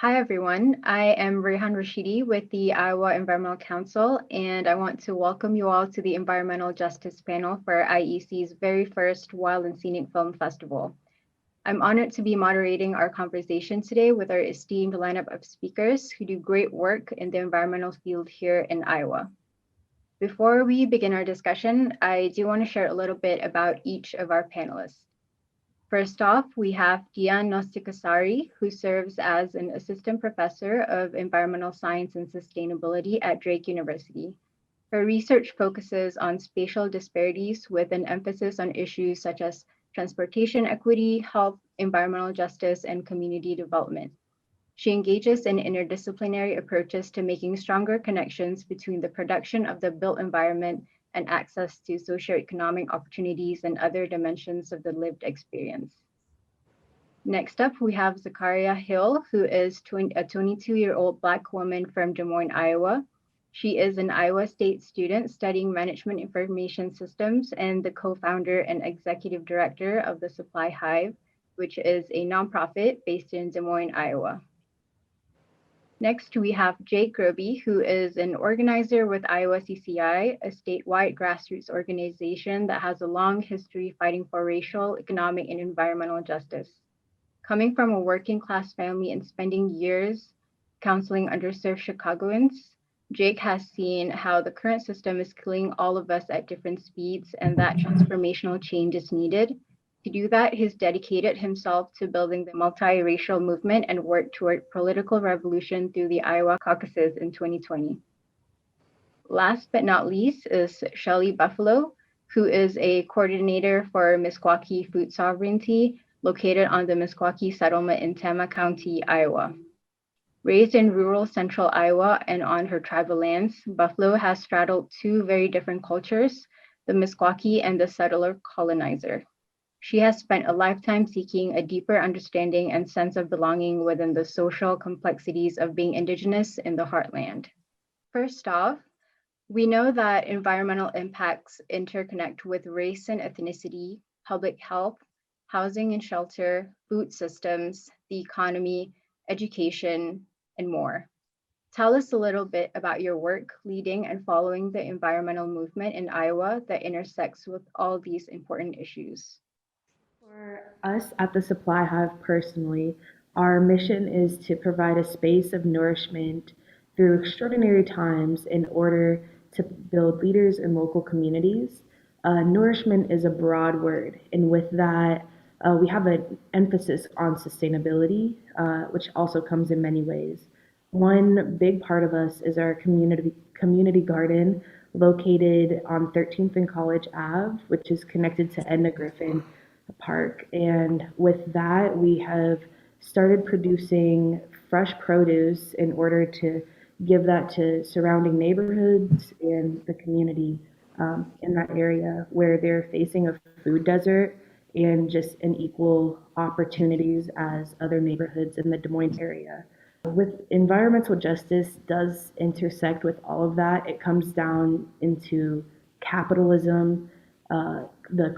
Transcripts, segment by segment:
Hi, everyone. I am Rehan Rashidi with the Iowa Environmental Council, and I want to welcome you all to the Environmental Justice Panel for IEC's very first Wild and Scenic Film Festival. I'm honored to be moderating our conversation today with our esteemed lineup of speakers who do great work in the environmental field here in Iowa. Before we begin our discussion, I do want to share a little bit about each of our panelists. First off, we have Dian Nostikasari, who serves as an assistant professor of environmental science and sustainability at Drake University. Her research focuses on spatial disparities with an emphasis on issues such as transportation equity, health, environmental justice, and community development. She engages in interdisciplinary approaches to making stronger connections between the production of the built environment and access to socioeconomic opportunities and other dimensions of the lived experience. Next up, we have Zakaria Hill, who is a 22-year-old Black woman from Des Moines, Iowa. She is an Iowa State student studying management information systems and the co-founder and executive director of the Supply Hive, which is a nonprofit based in Des Moines, Iowa. Next, we have Jake Roby, who is an organizer with Iowa CCI, a statewide grassroots organization that has a long history fighting for racial, economic, and environmental justice. Coming from a working class family and spending years counseling underserved Chicagoans, Jake has seen how the current system is killing all of us at different speeds and that transformational change is needed. To do that, he's dedicated himself to building the multiracial movement and worked toward political revolution through the Iowa caucuses in 2020. Last but not least is Shelley Buffalo, who is a coordinator for Meskwaki Food Sovereignty, located on the Meskwaki settlement in Tama County, Iowa. Raised in rural central Iowa and on her tribal lands, Buffalo has straddled two very different cultures, the Meskwaki and the settler colonizer. She has spent a lifetime seeking a deeper understanding and sense of belonging within the social complexities of being Indigenous in the heartland. First off, we know that environmental impacts interconnect with race and ethnicity, public health, housing and shelter, food systems, the economy, education, and more. Tell us a little bit about your work leading and following the environmental movement in Iowa that intersects with all these important issues. For us at the Supply Hive personally, our mission is to provide a space of nourishment through extraordinary times in order to build leaders in local communities. Nourishment is a broad word, and with that, we have an emphasis on sustainability, which also comes in many ways. One big part of us is our community garden located on 13th and College Ave, which is connected to Edna Griffin Park. And with that, we have started producing fresh produce in order to give that to surrounding neighborhoods and the community in that area where they're facing a food desert and just unequal opportunities as other neighborhoods in the Des Moines area. With environmental justice does intersect with all of that. It comes down into capitalism, the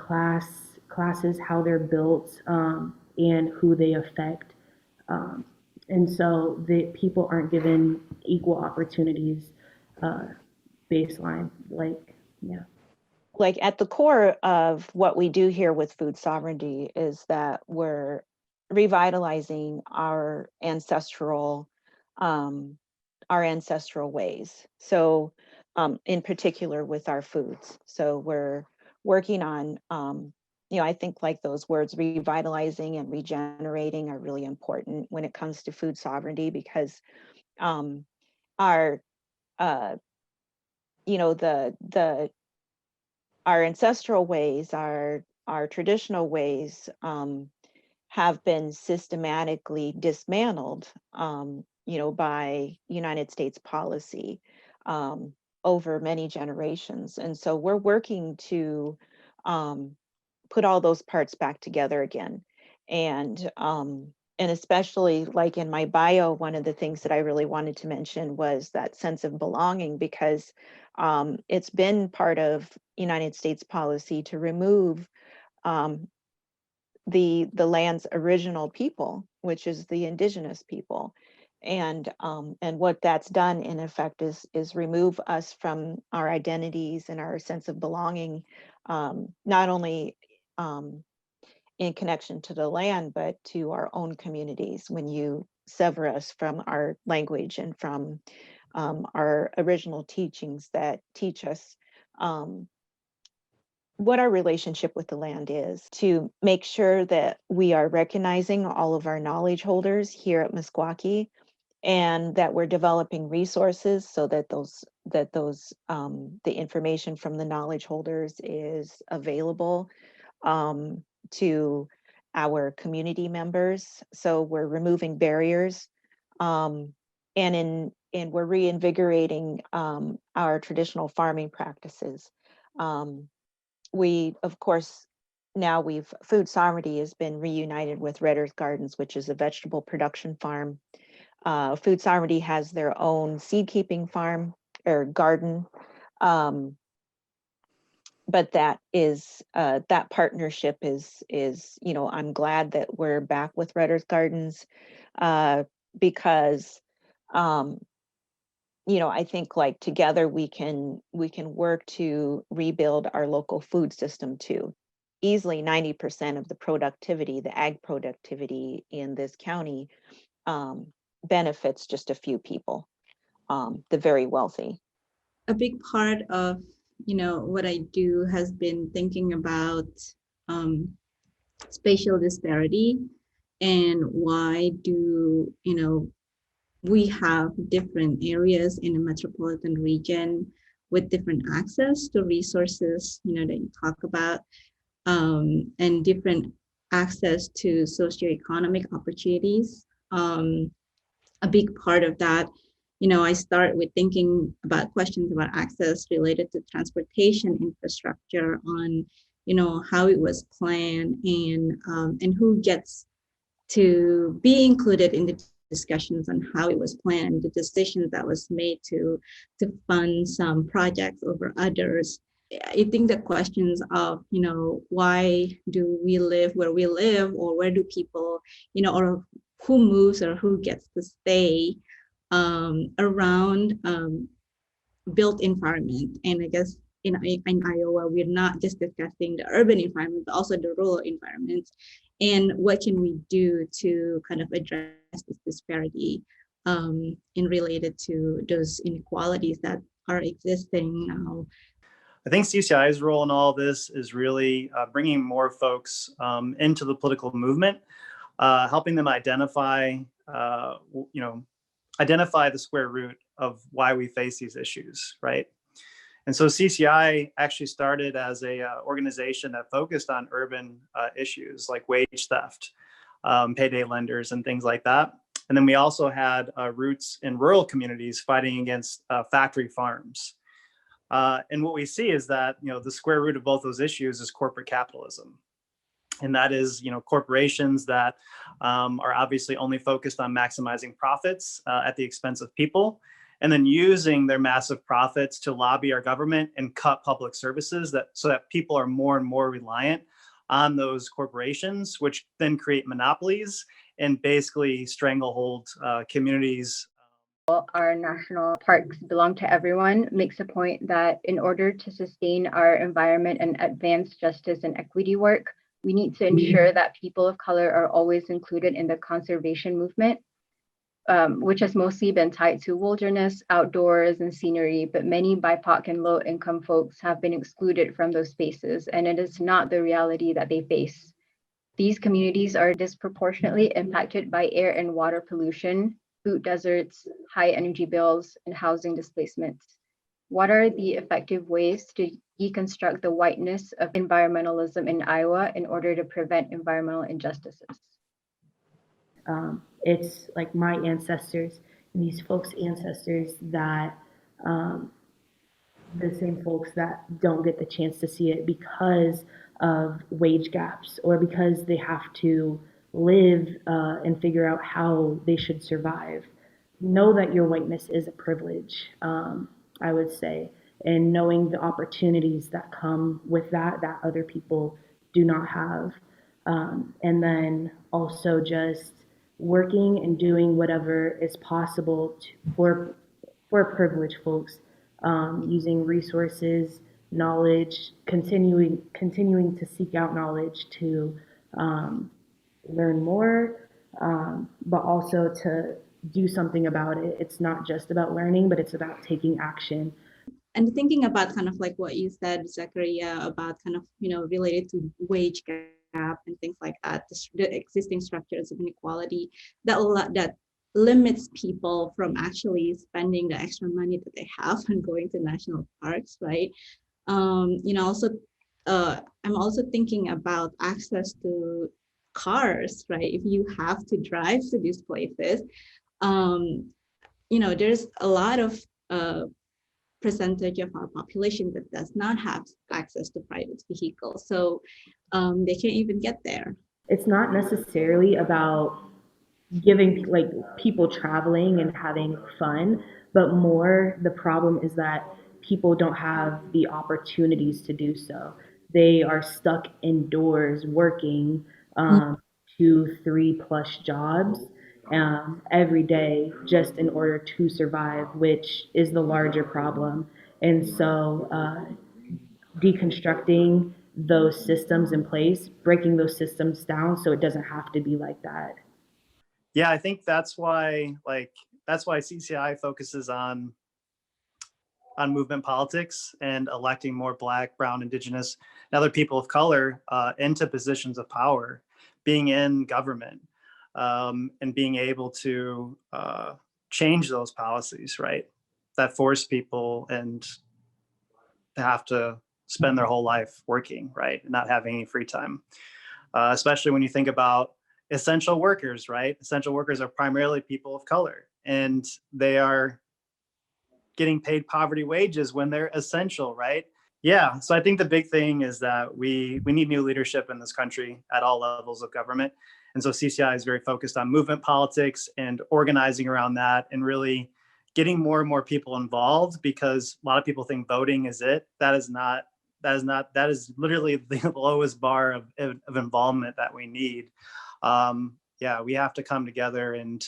classes, how they're built, and who they affect. Um, and so the people aren't given equal opportunities uh, baseline. Like, yeah. Like at the core of what we do here with food sovereignty is that we're revitalizing um, our ancestral ways. So in particular with our foods. So we're working on, I think like those words revitalizing and regenerating are really important when it comes to food sovereignty because um, our, uh, the our ancestral ways, our traditional ways have been systematically dismantled, by United States policy um, over many generations. And so we're working to um, put all those parts back together again. And especially like in my bio, one of the things that I really wanted to mention was that sense of belonging because it's been part of United States policy to remove um, the land's original people, which is the indigenous people. And what that's done in effect is remove us from our identities and our sense of belonging, not only in connection to the land, but to our own communities. When you sever us from our language and from our original teachings that teach us what our relationship with the land is, to make sure that we are recognizing all of our knowledge holders here at Meskwaki, and that we're developing resources so that the information from the knowledge holders is available to our community members. So we're removing barriers, and we're reinvigorating our traditional farming practices. We, of course, now food sovereignty has been reunited with Red Earth Gardens, which is a vegetable production farm. Food sovereignty has their own seed keeping farm or garden. But that partnership is, I'm glad that we're back with Red Earth Gardens, because I think like together we can work to rebuild our local food system too. Easily 90% of the productivity, the ag productivity in this county, benefits just a few people, the very wealthy. A big part of what I do has been thinking about spatial disparity, and why do we have different areas in a metropolitan region with different access to resources that you talk about, and different access to socioeconomic opportunities. A big part of that, I start with thinking about questions about access related to transportation infrastructure, on how it was planned, and who gets to be included in the discussions on how it was planned, the decisions that was made to fund some projects over others. I think the questions of, why do we live where we live, or where do people, or who moves or who gets to stay around built environment. And I guess in Iowa, we're not just discussing the urban environment, but also the rural environment. And what can we do to kind of address this disparity in related to those inequalities that are existing now? I think CCI's role in all this is really bringing more folks into the political movement, helping them identify the square root of why we face these issues, right? And so CCI actually started as a organization that focused on urban issues like wage theft, payday lenders, and things like that. And then we also had roots in rural communities fighting against factory farms. And what we see is that the square root of both those issues is corporate capitalism. And that is, corporations that are obviously only focused on maximizing profits at the expense of people, and then using their massive profits to lobby our government and cut public services so that people are more and more reliant on those corporations, which then create monopolies and basically stranglehold communities. Our national parks belong to everyone makes a point that in order to sustain our environment and advance justice and equity work, we need to ensure that people of color are always included in the conservation movement, which has mostly been tied to wilderness, outdoors, and scenery, but many BIPOC and low-income folks have been excluded from those spaces, and it is not the reality that they face. These communities are disproportionately impacted by air and water pollution, food deserts, high energy bills, and housing displacements. What are the effective ways to deconstruct the whiteness of environmentalism in Iowa in order to prevent environmental injustices? It's like my ancestors and these folks' ancestors that the same folks that don't get the chance to see it because of wage gaps, or because they have to live and figure out how they should survive. Know that your whiteness is a privilege, I would say, and knowing the opportunities that come with that other people do not have. And then also just working and doing whatever is possible for privileged folks, using resources, knowledge, continuing to seek out knowledge to learn more, but also to do something about it. It's not just about learning, but it's about taking action. And thinking about kind of like what you said, Zachariah, about kind of, related to wage gap and things like that, the existing structures of inequality that limits people from actually spending the extra money that they have and going to national parks, right? Also, I'm also thinking about access to cars, right? If you have to drive to these places, there's a lot of percentage of our population that does not have access to private vehicles. So they can't even get there. It's not necessarily about giving like people traveling and having fun, but more the problem is that people don't have the opportunities to do so. They are stuck indoors working 2, 3+ jobs every day just in order to survive, which is the larger problem. And so deconstructing those systems in place, breaking those systems down so it doesn't have to be like that. Yeah, I think that's why CCI focuses on movement politics and electing more Black, Brown, Indigenous, and other people of color into positions of power, being in government, and being able to change those policies, right? That force people and have to spend their whole life working, right? And not having any free time. Especially when you think about essential workers, right? Essential workers are primarily people of color, and they are getting paid poverty wages when they're essential, right? Yeah, so I think the big thing is that we need new leadership in this country at all levels of government. And so CCI is very focused on movement politics and organizing around that and really getting more and more people involved, because a lot of people think voting is it. That is literally the lowest bar of involvement that we need. Yeah, we have to come together and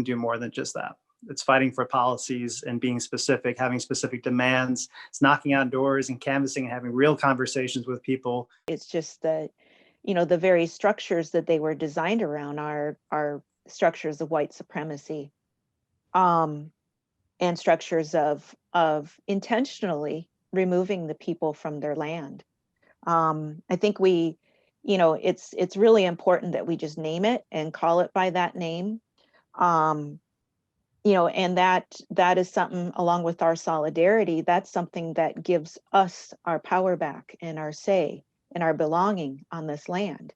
do more than just that. It's fighting for policies and being specific, having specific demands. It's knocking on doors and canvassing and having real conversations with people. It's just that, the very structures that they were designed around are structures of white supremacy, and structures of intentionally removing the people from their land. I think it's really important that we just name it and call it by that name. And that is something, along with our solidarity, that's something that gives us our power back and our say and our belonging on this land.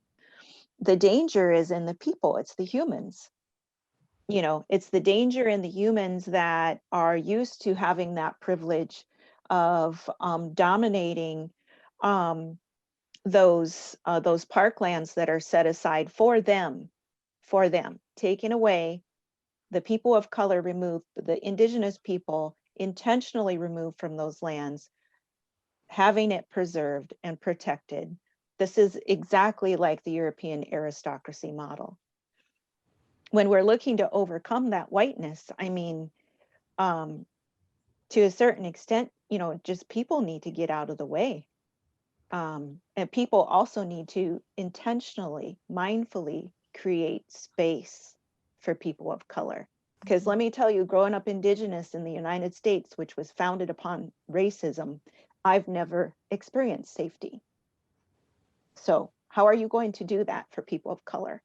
The danger is in the people, it's the humans. It's the danger in the humans that are used to having that privilege of dominating those parklands that are set aside for them, taking away. The people of color removed, the indigenous people intentionally removed from those lands, having it preserved and protected. This is exactly like the European aristocracy model. When we're looking to overcome that whiteness, I mean, to a certain extent, just people need to get out of the way. And people also need to intentionally, mindfully create space for people of color. Because let me tell you, growing up indigenous in the United States, which was founded upon racism, I've never experienced safety. So how are you going to do that for people of color?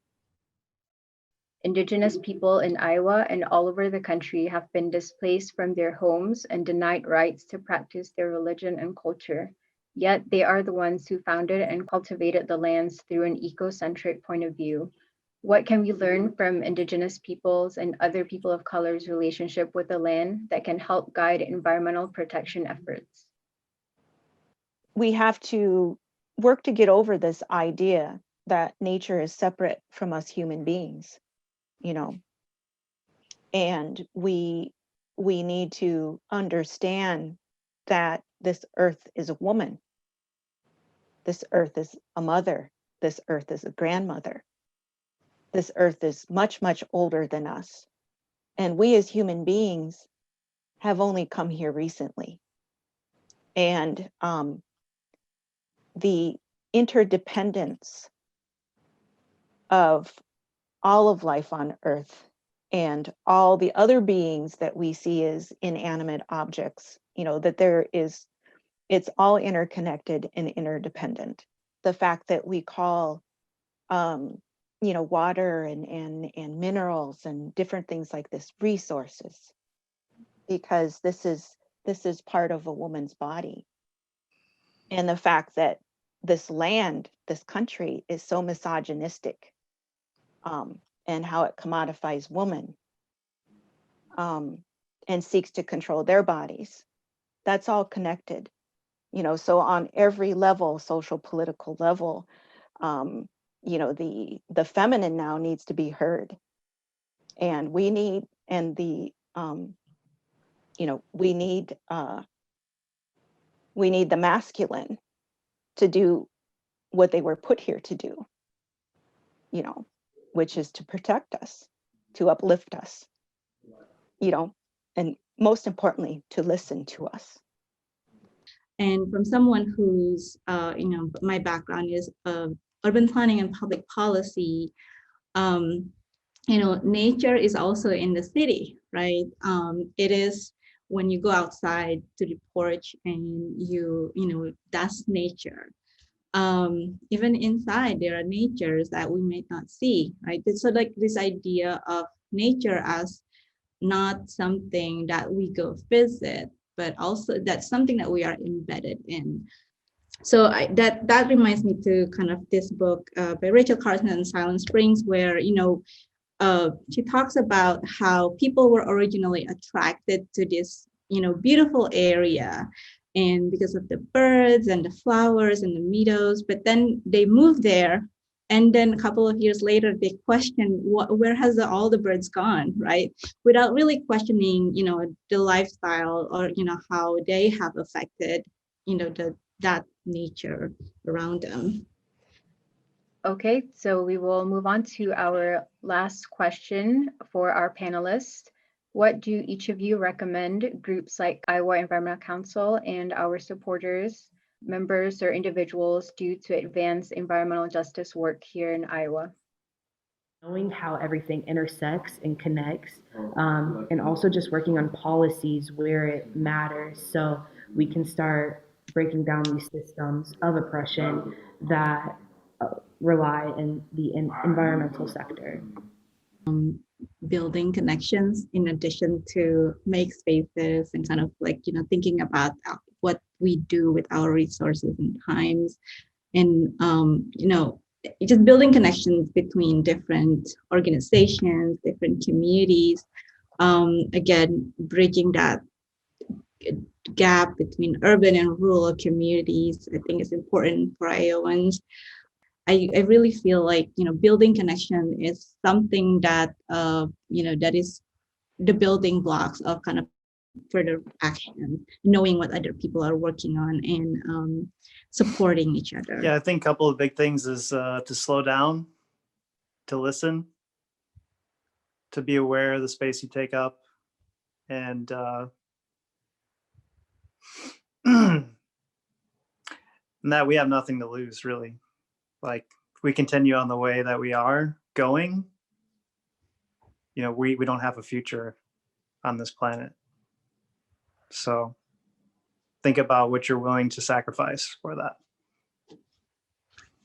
Indigenous people in Iowa and all over the country have been displaced from their homes and denied rights to practice their religion and culture. Yet they are the ones who founded and cultivated the lands through an ecocentric point of view. What can we learn from Indigenous peoples and other people of color's relationship with the land that can help guide environmental protection efforts? We have to work to get over this idea that nature is separate from us human beings, and we need to understand that this earth is a woman. This earth is a mother. This earth is a grandmother. This earth is much, much older than us. And we as human beings have only come here recently. And the interdependence of all of life on Earth and all the other beings that we see as inanimate objects, that it's all interconnected and interdependent. The fact that we call, water and minerals and different things like this resources, because this is part of a woman's body. And the fact that this land, this country is so misogynistic, and how it commodifies women, and seeks to control their bodies. That's all connected, so on every level, social, political level, the feminine now needs to be heard. And we need, we need the masculine to do what they were put here to do, which is to protect us, to uplift us, and most importantly, to listen to us. And from someone who's, my background is urban planning and public policy, nature is also in the city, right? It is when you go outside to the porch and that's nature. Even inside, there are natures that we may not see, right? So like this idea of nature as not something that we go visit, but also that's something that we are embedded in. So that reminds me to kind of this book by Rachel Carson and Silent Springs, where she talks about how people were originally attracted to this beautiful area, and because of the birds and the flowers and the meadows, but then they moved there. And then a couple of years later, they question where has all the birds gone, right? Without really questioning, the lifestyle or, how they have affected, that nature around them. Okay, so we will move on to our last question for our panelists. What do each of you recommend groups like Iowa Environmental Council and our supporters, members, or individuals do to advance environmental justice work here in Iowa? Knowing how everything intersects and connects, and also just working on policies where it matters so we can start breaking down these systems of oppression that rely in the environmental sector. Building connections in addition to make spaces and kind of like, thinking about what we do with our resources and times, and, just building connections between different organizations, different communities. Again, bridging that gap between urban and rural communities, I think is important for Iowans. I really feel like, building connection is something that, that is the building blocks of kind of further action, knowing what other people are working on and supporting each other. Yeah, I think a couple of big things is to slow down, to listen, to be aware of the space you take up, and and that we have nothing to lose, really. Like, if we continue on the way that we are going, we don't have a future on this planet. So think about what you're willing to sacrifice for that.